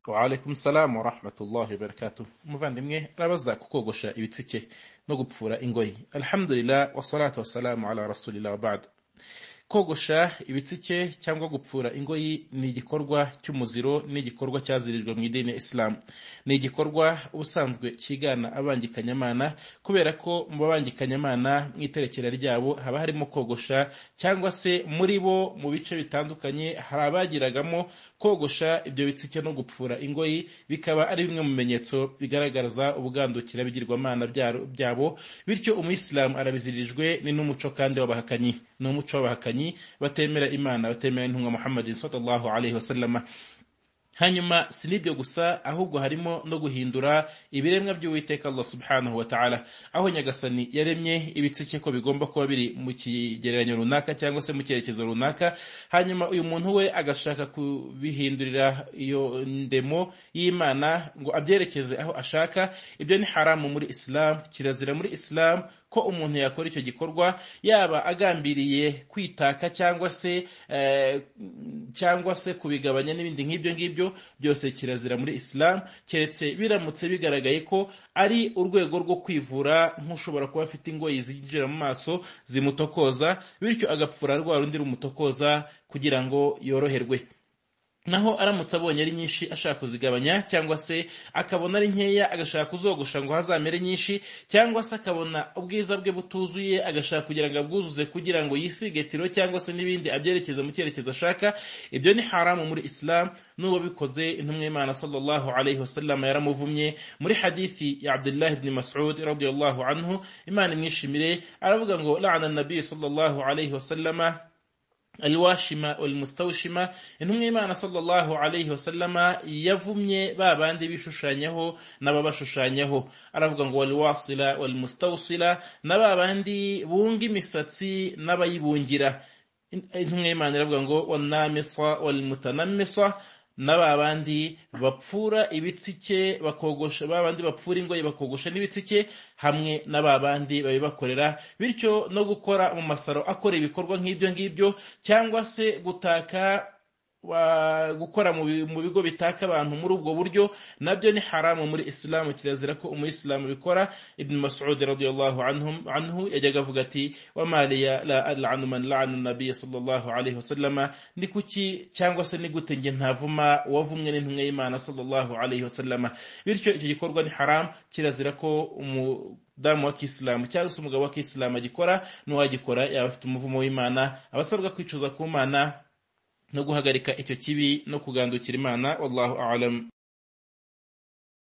Wa alaikum salam wa rahmatullahi wa barakatuh. Muvandimwe arabaza kukogosha ibitsike no gupfura ingoyi. Alhamdulillah wa salatu wa salamu ala rasulillah wa ba'd. Kogosha ibitsike cyangwa gupfura ingoyi ni igikorwa cy'umuziro, ni igikorwa cyazirijwe mu idini Islam. Ni igikorwa ubusanzwe kigana abangikanyamana, kubera ko mu babangikanyamana mu iterekera ryabo haba harimo kogosha, cyangwa se muri bo mu bice bitandukanye hari abagiragamo kogosha ibyo bitsike no gupfura ingoyi, bikaba ari bimwe mu bimenyetso bigaragaza ubugandukira bigirwamana byabo. Bityo umuyisilamu arabizirijwe, ni n'umuco kandi w'abahakanyi, ni umuco w'abahakanyi batemera Imana, batemera intumwa Muhammadin sallallahu alaihi wasallam. Hanyuma sinibyo gusa, ahubwo harimo no guhindura ibiremwa by'Uwiteka Allah subhanahu wa ta'ala, aho Nyagasani yaremye ibitsike ko bigomba kuba biri mu kigereranyo runaka cyangwa se mu cyerekezo runaka, hanyuma uyu muntu we agashaka kubihindurira iyo ndemo y'Imana ngo abyerekeze aho ashaka. Ibyo ni haramu muri Islam, kirazira muri Islam ko umuntu yakora icyo gikorwa, yaba agambiriye kwitaka cyangwa se kubigabanya n'ibindi nk'ibyo ngibyo, byose kirazira muri Islam, keretse biramutse bigaragaye ko ari urwego rwo kwivura, nk'ushobora kuba afite ingoyi zinjira mu maso zimutokoza, bityo agapfura rwa rundi rumutokoza kugira ngo yoroherwe. Naho aramutse abonye ari nyinshi ashaka kuzigabanya, cyangwa se akabona ari nkeya agashaka kuzogosha ngo hazamere nyinshi, cyangwa se akabona ubwiza bwe butuzuye agashaka kugira ngo abwuzuze kugira ngo yisige tiro cyangwa se n'ibindi abyerekeza mu cyerekezo ashaka, ibyo ni haramu muri Islam. N'uwo bikoze intumwa y'Imana sallallahu alaihi wasallam yaramuvumye. Muri hadithi ya Abdullah ibn Mas'ud radiyallahu anhu, Imana imwishimire, aravuga ngo la'ana an-nabiy sallallahu alaihi wasallam alwashima walmustawshima. Intumwa y'Imana sallallahu alaihi wasallama yavumye babandi bishushanyaho n'ababashushanyaho, aravuga ngo walwasila walmustawsila, n'ababandi bunga imisatsi n'abayibungira. Intumwa y'Imana iravuga ngo wannamisa walmutanamisa, n'ababandi bapfura ibitsike bakogosha, babandi bapfura ingoyi bakogosha n'ibitsike, hamwe n'ababandi babibakorera. Bityo no gukora mu masaro akora ibikorwa nk'ibyo ngibyo, cyangwa se gukora mu bigo bitaka abantu muri ubwo buryo, nabyo ni haramu muri Islam, kirazira ko umuyisilamu bikora. Ibn Mas'ud radiyallahu anhu yajyaga avuga ati wama liya la al'anu man la'ana an-nabiy sallallahu alaihi wasallam, ni kuki cyangwa se ni gute nge ntavuma wavumwe n'intumwa y'Imana sallallahu alaihi wasallam. Bityo icyo gikorwa ni haram, kirazira ko umudamu wa Kisilamu cyangwa se umugabo wa Kisilamu agikora. N'uwagikora yaba afite umuvumo w'Imana, abasabwa kwicuza ku Mana no guhagarika icyo kibi no kugandukira Imana. Wallahu a'lam.